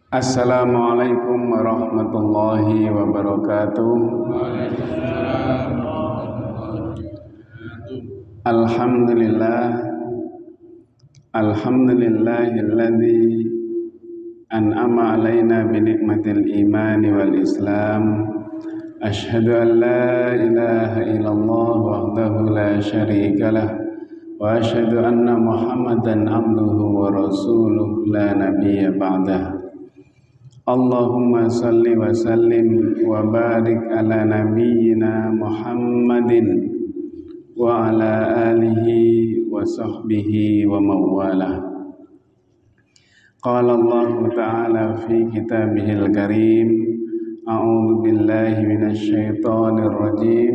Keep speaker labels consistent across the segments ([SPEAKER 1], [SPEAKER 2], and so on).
[SPEAKER 1] Assalamualaikum warahmatullahi wabarakatuh. Alhamdulillah, alhamdulillahilladzi an'ama alaina bi nikmatil imani wal islam. Asyhadu an la ilaha illallah wahdahu la syarikalah wa asyhadu anna Muhammadan abduhu wa rasuluh la nabiyya ba'dah. Allahumma salli wa sallim wa barik ala nabiyyina Muhammadin wa ala alihi wa sahbihi wa mawalah. Qala Allah ta'ala fi kitabihil karim, a'udzu billahi minasy syaithanir rajim.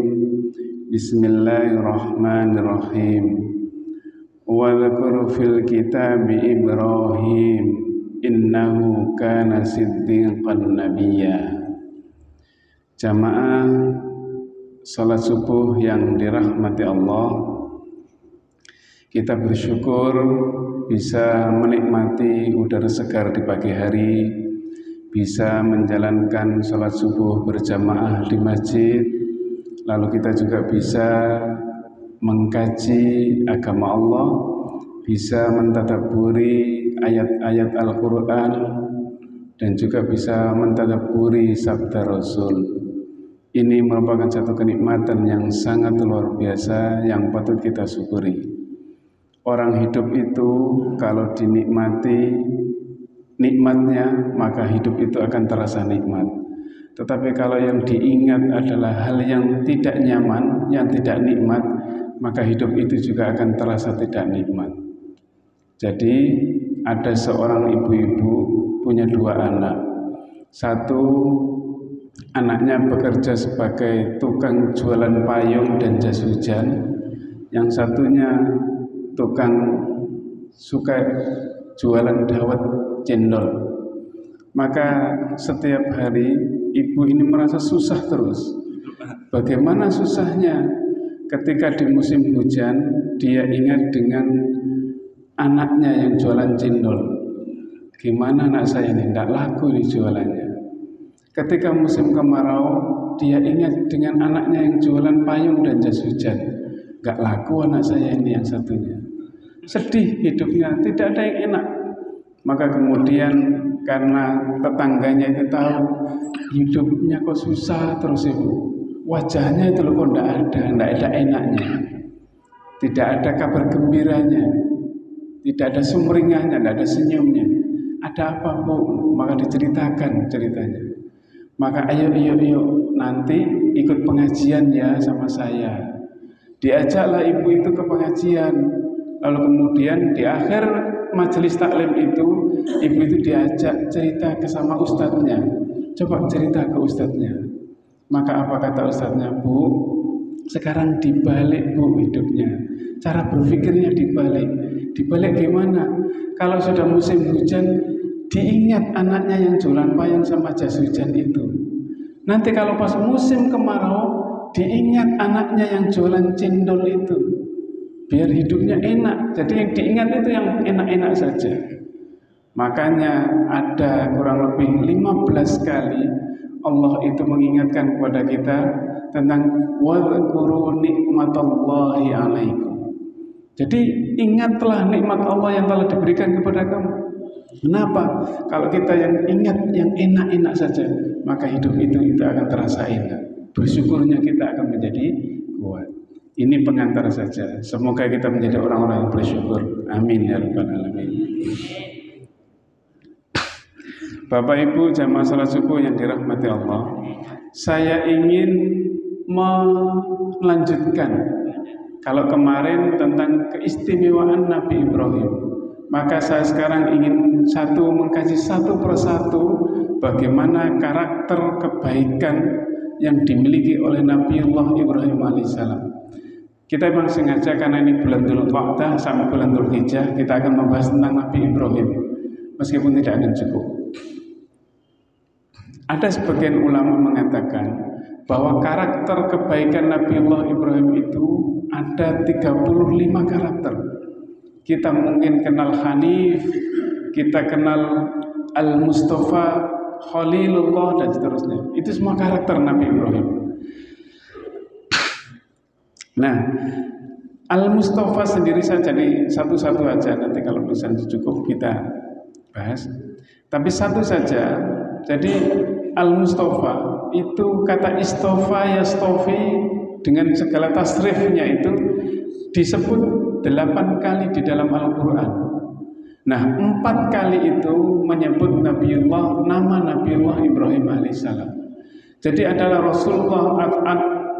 [SPEAKER 1] Bismillahirrahmanirrahim. Wa dzkur fil kitabi Ibrahim innahu kana siddiqan nabiyya. Jamaah salat subuh yang dirahmati Allah, kita bersyukur bisa menikmati udara segar di pagi hari, bisa menjalankan salat subuh berjamaah di masjid, lalu kita juga bisa mengkaji agama Allah, bisa mentadabburi ayat-ayat Al-Quran, dan juga bisa mentadabburi sabda Rasul. Ini merupakan satu kenikmatan yang sangat luar biasa yang patut kita syukuri. Orang hidup itu kalau dinikmati nikmatnya, maka hidup itu akan terasa nikmat. Tetapi kalau yang diingat adalah hal yang tidak nyaman, yang tidak nikmat, maka hidup itu juga akan terasa tidak nikmat. Jadi ada seorang ibu-ibu punya dua anak. Satu anaknya bekerja sebagai tukang jualan payung dan jas hujan. Yang satunya tukang suka jualan dawet cendol. Maka setiap hari ibu ini merasa susah terus. Bagaimana susahnya? Ketika di musim hujan dia ingat dengan anaknya yang jualan cendol. Gimana anak saya ini? Tidak laku di jualannya. Ketika musim kemarau, dia ingat dengan anaknya yang jualan payung dan jas hujan. Gak laku anak saya ini yang satunya. Sedih hidupnya, tidak ada yang enak. Maka kemudian karena tetangganya itu tahu hidupnya kok susah terus ibu, wajahnya itu loh kok tidak ada enaknya, tidak ada kabar gembiranya, tidak ada sumringahnya, tidak ada senyumnya. Ada apa bu? Maka diceritakan ceritanya. Maka ayo nanti ikut pengajian ya sama saya. Diajaklah ibu itu ke pengajian. Lalu kemudian di akhir majelis taklim itu, ibu itu diajak cerita ke sama ustadznya. Coba cerita ke ustadznya. Maka apa kata ustadznya? Bu, sekarang dibalik bu hidupnya. Cara berpikirnya dibalik. Dibalik gimana? Kalau sudah musim hujan, diingat anaknya yang jualan payung sama jas hujan itu. Nanti kalau pas musim kemarau, diingat anaknya yang jualan cendol itu. Biar hidupnya enak. Jadi yang diingat itu yang enak-enak saja. Makanya ada kurang lebih 15 kali Allah itu mengingatkan kepada kita tentang wadhkuru nikmatallahi alaikum. Jadi ingatlah nikmat Allah yang telah diberikan kepada kamu. Kenapa? Kalau kita yang ingat yang enak-enak saja, maka hidup itu akan terasa enak. Bersyukurnya kita akan menjadi kuat. Ini pengantar saja. Semoga kita menjadi orang-orang yang bersyukur. Amin ya rabbal alamin. Bapak Ibu jamaah salat subuh yang dirahmati Allah, saya ingin melanjutkan. Kalau kemarin tentang keistimewaan Nabi Ibrahim, maka saya sekarang ingin mengkaji satu persatu bagaimana karakter kebaikan yang dimiliki oleh Nabiullah Ibrahim alaihissalam. Kita memang sengaja karena ini bulan Dzulqa'dah sampai bulan Dzulhijjah, kita akan membahas tentang Nabi Ibrahim, meskipun tidak akan cukup. Ada sebagian ulama mengatakan bahwa karakter kebaikan Nabiullah Ibrahim itu ada 35 karakter. Kita mungkin kenal Hanif, kita kenal Al-Mustafa, Khalilullah, dan seterusnya. Itu semua karakter Nabi Ibrahim. Nah, Al-Mustafa sendiri saja di satu-satu aja, nanti kalau bisa cukup kita bahas. Tapi satu saja. Jadi Al-Mustafa itu kata istofa yastofi dengan segala tasrifnya itu disebut 8 kali di dalam Al-Quran. Nah, 4 kali itu menyebut nama Nabiullah Ibrahim alaihissalam. Jadi adalah Rasulullah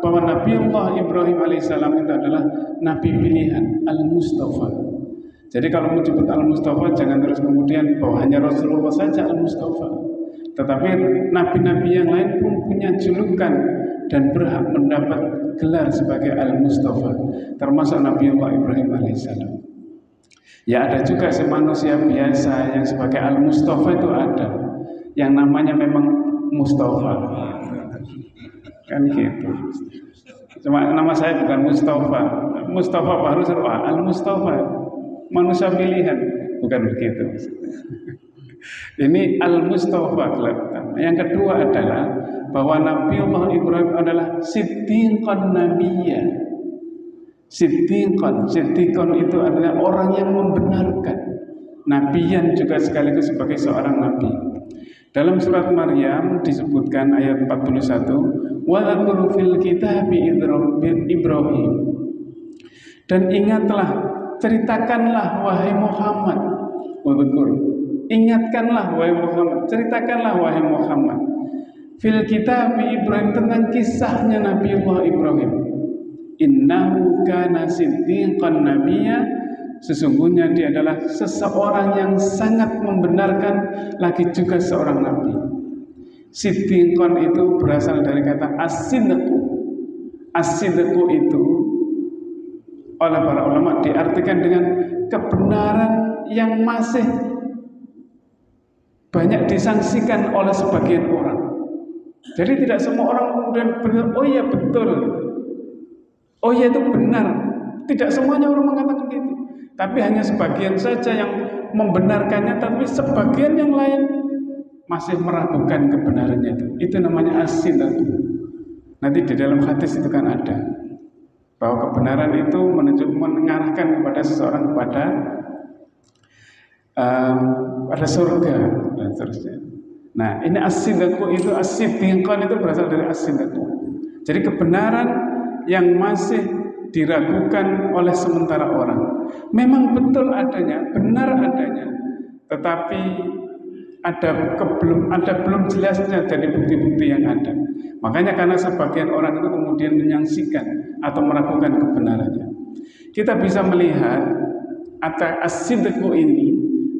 [SPEAKER 1] bahwa Nabiullah Ibrahim alaihissalam itu adalah Nabi pilihan Al-Mustafa. Jadi kalau mau disebut Al-Mustafa, jangan terus kemudian bahwa hanya Rasulullah saja Al-Mustafa. Tetapi nabi-nabi yang lain pun punya julukan dan berhak mendapat gelar sebagai Al-Mustafa, termasuk Nabiullah Ibrahim alaihissalam. Ya ada juga manusia biasa yang sebagai Al-Mustafa itu ada, yang namanya memang Mustafa, kan gitu. Cuma nama saya bukan Mustafa. Mustafa baru seruah Al-Mustafa, manusia pilihan, bukan begitu. Ini Al-Mustafa. Yang kedua adalah bahwa Nabiullah Ibrahim adalah Siddiqan Nabiyya. Siddiqan itu adalah orang yang membenarkan. Nabiyan juga sekaligus sebagai seorang nabi. Dalam surat Maryam disebutkan ayat 41, wa dzkur fil kitabi Ibrahim. Dan ingatlah, ceritakanlah wahai Muhammad, wa dzkur, ingatkanlah wahai Muhammad, ceritakanlah wahai Muhammad, fil kitabi Ibrahim, tentang kisahnya Nabiullah Ibrahim. Innahu kana siddiqan nabiyya, sesungguhnya dia adalah seseorang yang sangat membenarkan, lagi juga seorang nabi. Siddiqan itu berasal dari kata as-sidqu. As-sidqu itu oleh para ulama diartikan dengan kebenaran yang masih banyak disangsikan oleh sebagian orang. Jadi tidak semua orang kemudian benar, oh iya betul, oh iya itu benar. Tidak semuanya orang mengatakan gitu. Tapi hanya sebagian saja yang membenarkannya, tapi sebagian yang lain masih meragukan kebenarannya itu. Itu namanya as-sidq. Nanti di dalam hadis itu kan ada bahwa kebenaran itu mengarahkan kepada seseorang pada surga dan seterusnya. Nah, ini as-sidq itu, as-siddiqan itu berasal dari as-sidq. Jadi kebenaran yang masih diragukan oleh sementara orang. Memang betul adanya, benar adanya, tetapi belum jelasnya dari bukti-bukti yang ada. Makanya karena sebagian orang itu kemudian menyaksikan atau meragukan kebenarannya. Kita bisa melihat as-sidq ini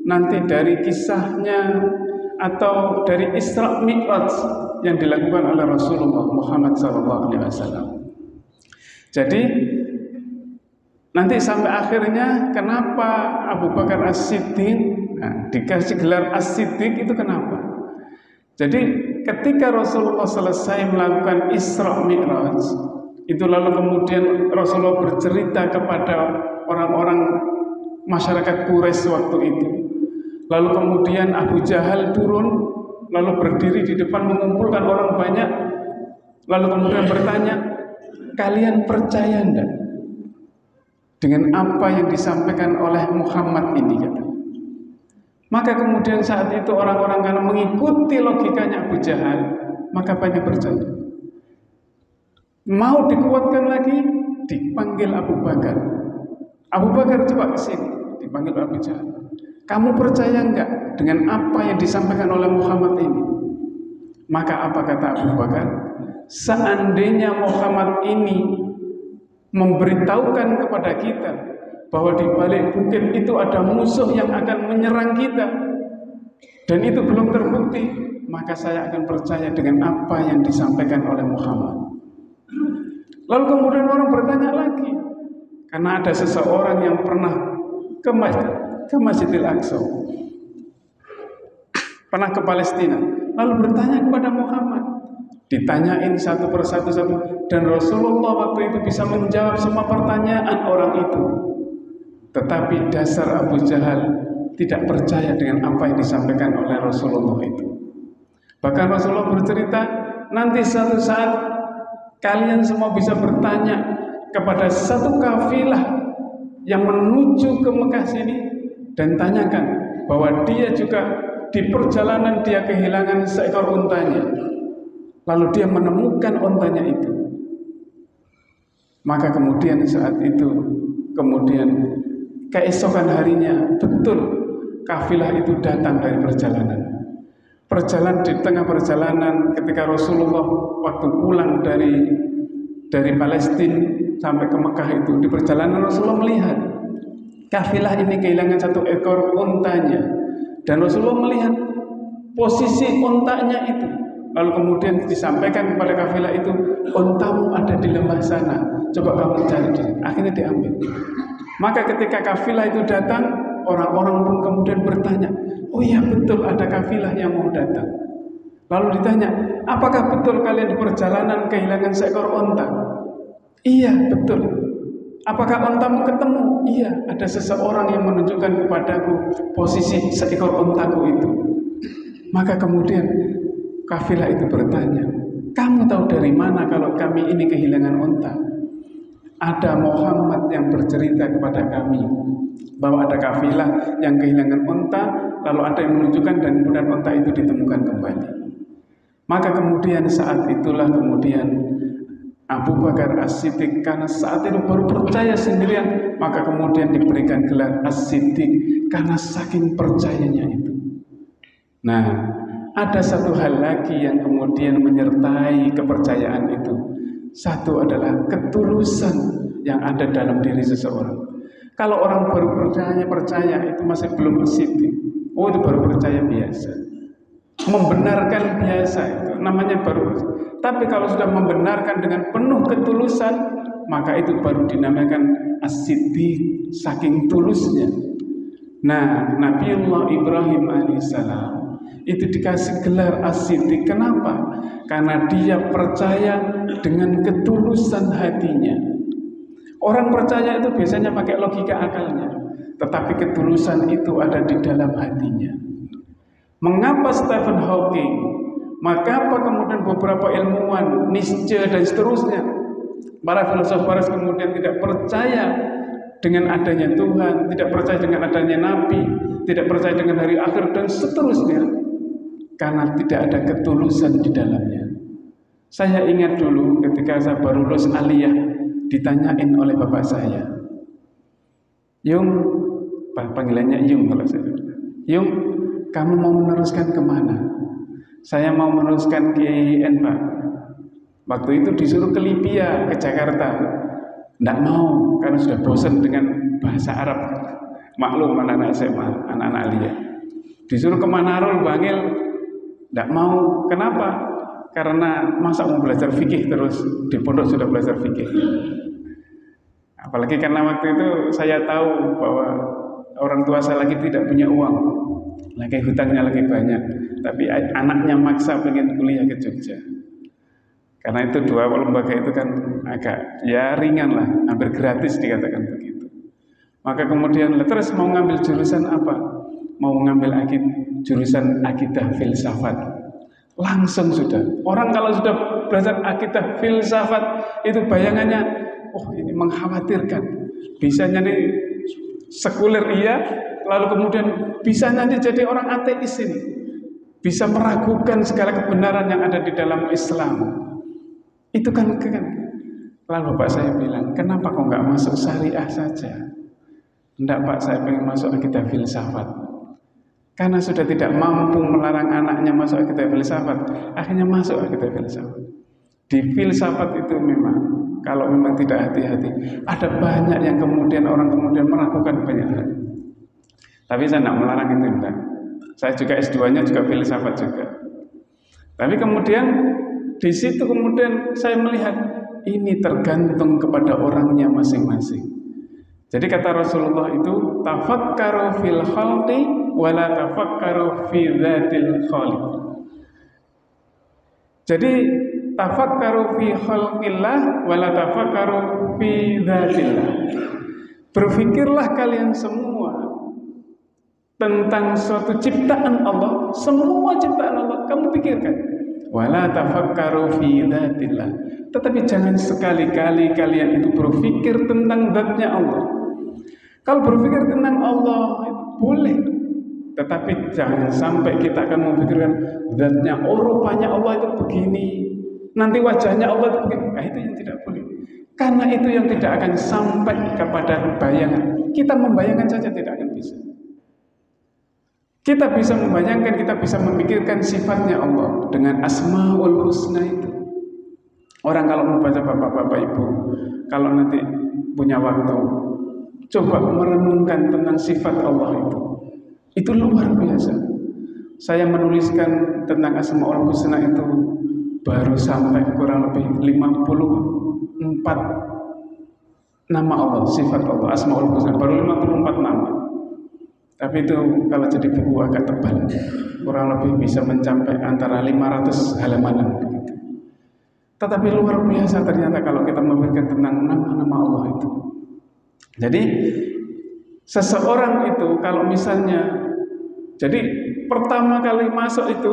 [SPEAKER 1] nanti dari kisahnya atau dari Isra Mi'raj yang dilakukan oleh Rasulullah Muhammad SAW. Jadi nanti sampai akhirnya kenapa Abu Bakar As-Siddiq dikasih gelar As-Siddiq itu kenapa? Jadi ketika Rasulullah selesai melakukan Isra Mi'raj itu, lalu kemudian Rasulullah bercerita kepada orang-orang masyarakat Quraisy waktu itu. Lalu kemudian Abu Jahal turun, lalu berdiri di depan mengumpulkan orang banyak, lalu kemudian bertanya, kalian percaya enggak dengan apa yang disampaikan oleh Muhammad ini, kata. Maka kemudian saat itu orang-orang karena mengikuti logikanya Abu Jahal, maka banyak percaya. Mau dikuatkan lagi, dipanggil Abu Bakar. Abu Bakar coba kesini, dipanggil Abu Jahal. Kamu percaya enggak dengan apa yang disampaikan oleh Muhammad ini? Maka apa kata Abu Bakar? Seandainya Muhammad ini memberitahukan kepada kita bahwa di balik bukit itu ada musuh yang akan menyerang kita, dan itu belum terbukti, maka saya akan percaya dengan apa yang disampaikan oleh Muhammad. Lalu kemudian orang bertanya lagi, karena ada seseorang yang pernah ke Masjidil Aqsa, pernah ke Palestina, lalu bertanya kepada Muhammad. Ditanyain satu persatu, dan Rasulullah waktu itu bisa menjawab semua pertanyaan orang itu. Tetapi dasar Abu Jahal tidak percaya dengan apa yang disampaikan oleh Rasulullah itu. Bahkan Rasulullah bercerita, nanti suatu saat kalian semua bisa bertanya kepada satu kafilah yang menuju ke Mekah sini dan tanyakan bahwa dia juga di perjalanan dia kehilangan seekor untanya. Lalu dia menemukan untanya itu. Maka kemudian saat itu, kemudian keesokan harinya, betul kafilah itu datang dari perjalanan. Di tengah perjalanan ketika Rasulullah waktu pulang dari Palestina sampai ke Mekah itu, di perjalanan Rasulullah melihat kafilah ini kehilangan satu ekor untanya, dan Rasulullah melihat posisi untanya itu. Lalu kemudian disampaikan kepada kafilah itu, untamu ada di lembah sana, coba kamu cari. Akhirnya diambil. Maka ketika kafilah itu datang, orang-orang pun kemudian bertanya, oh iya betul ada kafilah yang mau datang. Lalu ditanya, apakah betul kalian di perjalanan kehilangan seekor unta? Iya betul. Apakah untamu ketemu? Iya, ada seseorang yang menunjukkan kepadaku posisi seekor untaku itu. Maka kemudian kafilah itu bertanya, kamu tahu dari mana kalau kami ini kehilangan unta? Ada Muhammad yang bercerita kepada kami bahwa ada kafilah yang kehilangan unta, lalu ada yang menunjukkan dan kemudian unta itu ditemukan kembali. Maka kemudian saat itulah kemudian Abu Bakar As-Siddiq, karena saat itu baru percaya sendirian, maka kemudian diberikan gelar As-Siddiq karena saking percayanya itu. Nah, ada satu hal lagi yang kemudian menyertai kepercayaan itu. Satu adalah ketulusan yang ada dalam diri seseorang. Kalau orang baru percaya itu masih belum As-Siddiq. Oh, itu baru percaya biasa. Membenarkan biasa itu namanya baru. Tapi kalau sudah membenarkan dengan penuh ketulusan, maka itu baru dinamakan As-Siddiq, saking tulusnya. Nah, Nabiullah Ibrahim alaihissalam itu dikasih gelar As-Siddiq. Kenapa? Karena dia percaya dengan ketulusan hatinya. Orang percaya itu biasanya pakai logika akalnya, tetapi ketulusan itu ada di dalam hatinya. Mengapa Stephen Hawking, mengapa kemudian beberapa ilmuwan, Nietzsche dan seterusnya, para filsuf barat kemudian tidak percaya dengan adanya Tuhan, tidak percaya dengan adanya Nabi, tidak percaya dengan hari akhir dan seterusnya? Karena tidak ada ketulusan di dalamnya. Saya ingat dulu ketika saya baru lulus aliyah, ditanyain oleh bapak saya, Yung, panggilannya Yung kalau saya, Yung, kamu mau meneruskan kemana? Saya mau meneruskan ke IAIN, Pak. Waktu itu disuruh ke Libya, ke Jakarta. Tidak mau, karena sudah bosan dengan bahasa Arab. Maklum anak-anak SMA, anak-anak aliyah. Disuruh ke Manarul, Bangil, tidak mau. Kenapa? Karena masa mau belajar fikih terus, di pondok sudah belajar fikih. Apalagi karena waktu itu saya tahu bahwa orang tua saya lagi tidak punya uang, lagi hutangnya lagi banyak, tapi anaknya maksa pengen kuliah ke Jogja. Karena itu dua lembaga itu kan agak ya ringan lah, hampir gratis dikatakan begitu. Maka kemudian terus mau ngambil jurusan apa? Mau ngambil jurusan akidah filsafat. Langsung sudah. Orang kalau sudah belajar akidah filsafat itu bayangannya, oh ini mengkhawatirkan. Bisa jadi sekuler iya, lalu kemudian bisa nanti jadi orang ateis ini. Bisa meragukan segala kebenaran yang ada di dalam Islam. Itu kan. Lalu Bapak saya bilang, kenapa kok nggak masuk syariah saja? Enggak Pak, saya pengen masuk akidah filsafat. Karena sudah tidak mampu melarang anaknya masuk akidah filsafat, akhirnya masuk akidah filsafat. Di filsafat itu memang, kalau memang tidak hati-hati, ada banyak yang kemudian orang kemudian meragukan banyak hal. Tapi saya tidak melarang itu, enggak. Saya juga S2-nya juga filsafat juga. Tapi kemudian di situ kemudian saya melihat ini tergantung kepada orangnya masing-masing. Jadi kata Rasulullah itu, tafakkaru fil khalqi wala tafakkaru fi dzatil khaliq. Jadi tafakkaru fi khalqillah wala tafakkaru fi dzatillah. Berfikirlah kalian semua tentang suatu ciptaan Allah, semua ciptaan Allah kamu pikirkan. Wala tafakkaru fi dzatillah. Tetapi jangan sekali-kali kalian itu berpikir tentang zatnya Allah. Kalau berpikir tentang Allah boleh, tetapi jangan sampai kita akan memikirkan zatnya, oh rupanya Allah itu begini, nanti wajahnya Allah itu begini. Nah, itu yang tidak boleh. Karena itu yang tidak akan sampai kepada bayangan. Kita membayangkan saja tidak akan bisa. Kita bisa membayangkan, kita bisa memikirkan sifatnya Allah dengan Asmaul Husna itu. Orang kalau membaca, bapak-bapak ibu, kalau nanti punya waktu, coba merenungkan tentang sifat Allah itu. Itu luar biasa. Saya menuliskan tentang Asmaul Husna itu baru sampai kurang lebih 54 nama Allah, sifat Allah, Asmaul Husna, baru 54 nama. Tapi itu kalau jadi buku agak tebal, kurang lebih bisa mencapai antara 500 halaman begitu. Tetapi luar biasa ternyata kalau kita memikirkan tentang nama-nama Allah itu. Jadi seseorang itu kalau misalnya, jadi pertama kali masuk itu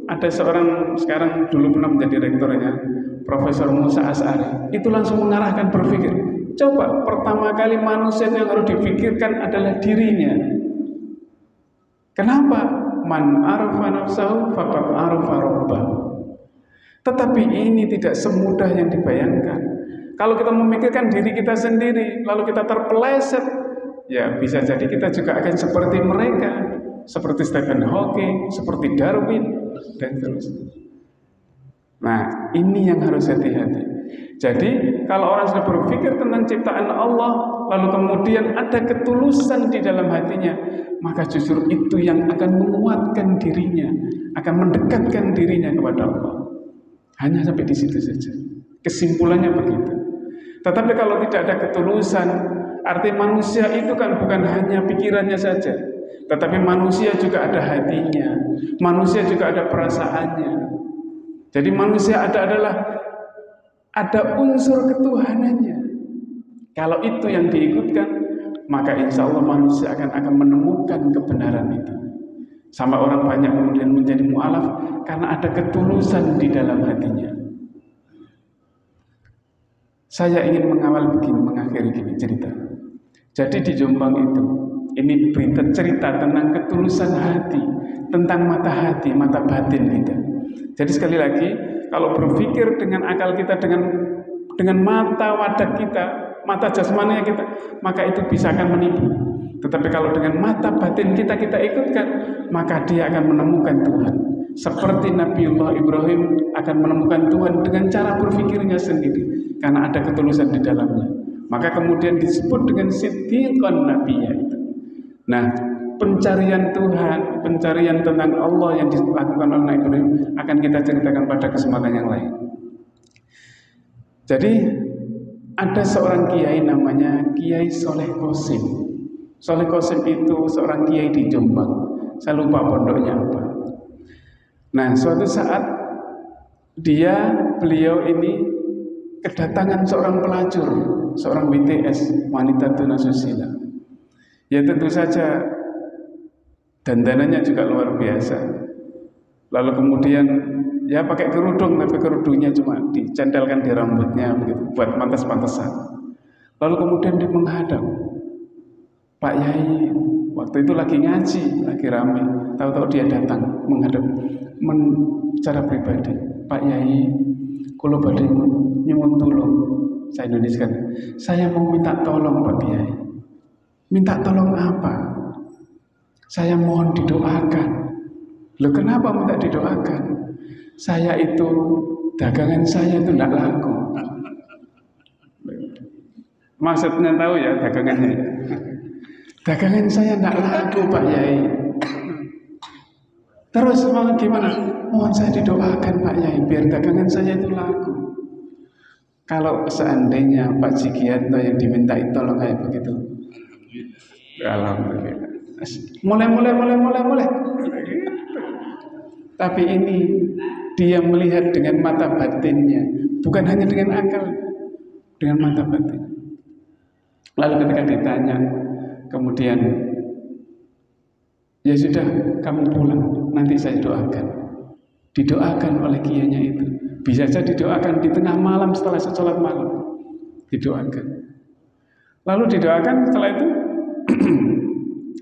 [SPEAKER 1] ada seorang, sekarang dulu pernah menjadi rektornya, Profesor Musa Asy'ari, itu langsung mengarahkan berpikir, coba pertama kali manusia yang harus dipikirkan adalah dirinya. Kenapa? Man arafa nafsahu faqad arafa rabbah. Tetapi ini tidak semudah yang dibayangkan. Kalau kita memikirkan diri kita sendiri, lalu kita terpeleset, ya bisa jadi kita juga akan seperti mereka, seperti Stephen Hawking, seperti Darwin, dan seterusnya. Nah, ini yang harus hati-hati. Jadi, kalau orang sudah berpikir tentang ciptaan Allah, lalu kemudian ada ketulusan di dalam hatinya, maka justru itu yang akan menguatkan dirinya, akan mendekatkan dirinya kepada Allah. Hanya sampai di situ saja. Kesimpulannya begitu. Tetapi kalau tidak ada ketulusan, arti manusia itu kan bukan hanya pikirannya saja, tetapi manusia juga ada hatinya, manusia juga ada perasaannya. Jadi manusia ada unsur ketuhanannya. Kalau itu yang diikutkan, maka insya Allah manusia akan menemukan kebenaran itu. Sama orang banyak kemudian menjadi mu'alaf karena ada ketulusan di dalam hatinya. Saya ingin mengakhiri gini cerita. Jadi di Jombang itu, ini berita cerita tentang ketulusan hati, tentang mata hati, mata batin kita. Jadi sekali lagi, kalau berpikir dengan akal kita, dengan mata wadah kita, mata jasmani kita, maka itu bisa akan menipu. Tetapi kalau dengan mata batin kita ikutkan, maka dia akan menemukan Tuhan. Seperti Nabiullah Ibrahim akan menemukan Tuhan dengan cara berpikirnya sendiri, karena ada ketulusan di dalamnya. Maka kemudian disebut dengan siddiqan nabiyya itu. Nah, pencarian Tuhan, pencarian tentang Allah yang dilakukan oleh Nabi Ibrahim akan kita ceritakan pada kesempatan yang lain. Jadi ada seorang kiai namanya Kiai Soleh Qasim. Soleh Qasim itu seorang kiai di Jombang. Saya lupa pondoknya apa. Nah, suatu saat beliau ini kedatangan seorang pelacur, seorang BTS, wanita tunasusila. Ya tentu saja dandanannya juga luar biasa. Lalu kemudian ya pakai kerudung, tapi kerudungnya cuma dicentelkan di rambutnya begitu, buat pantas-pantasan. Lalu kemudian dia menghadap Pak Yai, waktu itu lagi ngaji, lagi rame. Tahu-tahu dia datang menghadap secara pribadi, Pak Yai, kalau badhe nyuwun tulung, saya Indonesia, saya mau minta tolong Pak Yai. Minta tolong apa? Saya mohon didoakan. Loh, kenapa minta didoakan? Saya itu dagangan saya itu tidak laku. Maksudnya tahu ya dagangannya. Dagangan saya tidak laku Pak Yai. Terus mau gimana? Mohon saya didoakan Pak Yai biar dagangan saya itu laku. Kalau seandainya Pak Jigianto yang dimintai tolong kayak begitu, alhamdulillah. Mulai. Tapi ini dia melihat dengan mata batinnya, bukan hanya dengan akal, dengan mata batin. Lalu ketika ditanya, kemudian Ya sudah, kamu pulang, nanti saya doakan. Didoakan oleh kiainya itu. Bisa saja didoakan di tengah malam setelah sholat malam. Didoakan. Lalu didoakan setelah itu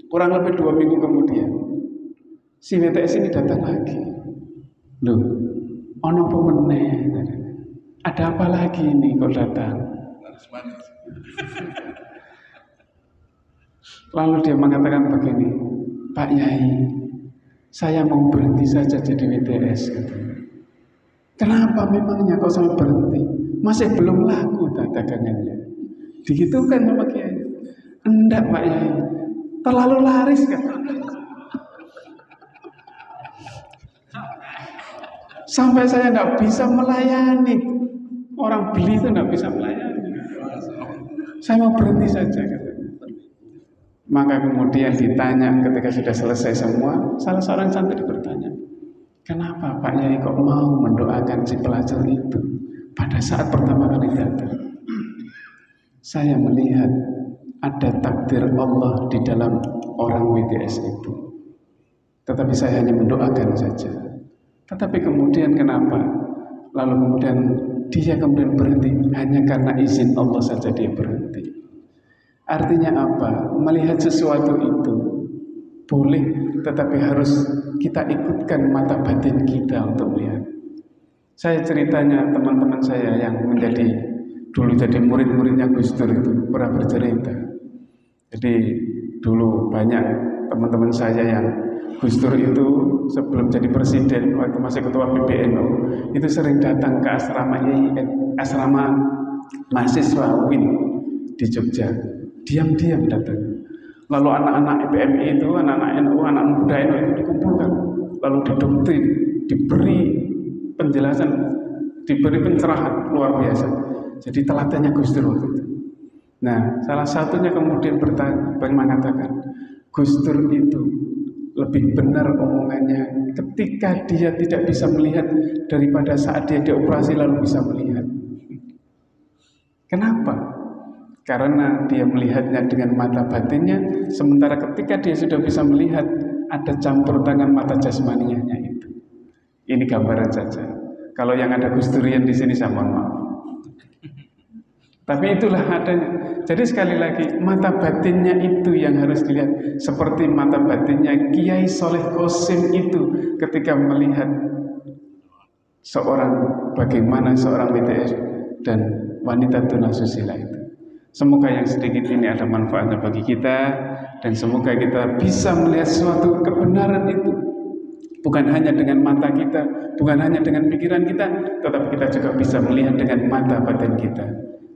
[SPEAKER 1] kurang lebih 2 minggu kemudian si WTS ini datang lagi. Loh, ono apa meneh? Ada apa lagi ini kok datang? Lalu dia mengatakan begini, Pak Yai, saya mau berhenti saja jadi WTS. Kenapa memangnya kok sampai berhenti? Masih belum laku dagangannya. Digitukan sama Kiai. Enggak Pak Yai, terlalu laris kan. Sampai saya enggak bisa melayani. Orang beli itu enggak bisa melayani. Saya mau berhenti saja. Maka kemudian ditanya ketika sudah selesai semua, salah seorang santri bertanya, kenapa Pak Yai kok mau mendoakan si pelajar itu pada saat pertama kali datang? Saya melihat ada takdir Allah di dalam orang WTS itu. Tetapi saya hanya mendoakan saja. Tetapi kemudian kenapa? Lalu kemudian dia kemudian berhenti hanya karena izin Allah saja dia berhenti. Artinya apa? Melihat sesuatu itu boleh, tetapi harus kita ikutkan mata batin kita untuk melihat. Saya ceritanya teman-teman saya yang dulu jadi murid-muridnya Gus Dur itu pernah bercerita. Jadi dulu banyak teman-teman saya yang Gus Dur itu sebelum jadi presiden, waktu masih ketua PBNU, itu sering datang ke asrama mahasiswa UIN di Jogja. Diam-diam datang. Lalu anak-anak PMI itu, anak-anak NU, anak muda NU itu dikumpulkan, lalu didoktrin, diberi penjelasan, diberi pencerahan luar biasa. Jadi teladannya Gus Dur waktu itu. Nah, salah satunya kemudian mengatakan, Gus Dur itu lebih benar omongannya ketika dia tidak bisa melihat daripada saat dia dioperasi lalu bisa melihat. Kenapa? Karena dia melihatnya dengan mata batinnya, sementara ketika dia sudah bisa melihat, ada campur tangan mata jasmanianya itu. Ini gambaran saja. Kalau yang ada Gus Durian di sini saya mohon maaf. Tapi itulah adanya. Jadi sekali lagi, mata batinnya itu yang harus dilihat. Seperti mata batinnya Kiai Soleh Qasim itu ketika melihat bagaimana seorang WTS dan wanita tunasusila itu. Semoga yang sedikit ini ada manfaatnya bagi kita, dan semoga kita bisa melihat suatu kebenaran itu bukan hanya dengan mata kita, bukan hanya dengan pikiran kita, tetapi kita juga bisa melihat dengan mata batin kita.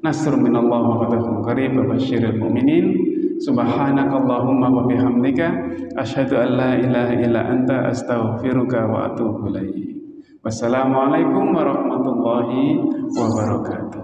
[SPEAKER 1] Nasrun minallah wa fathun qarib wa basyiril mu'minin. Subhanakallahumma wa bihamdika asyhadu an la ilaha illa anta astaghfiruka wa atubu ilaik. Wassalamualaikum warahmatullahi wabarakatuh.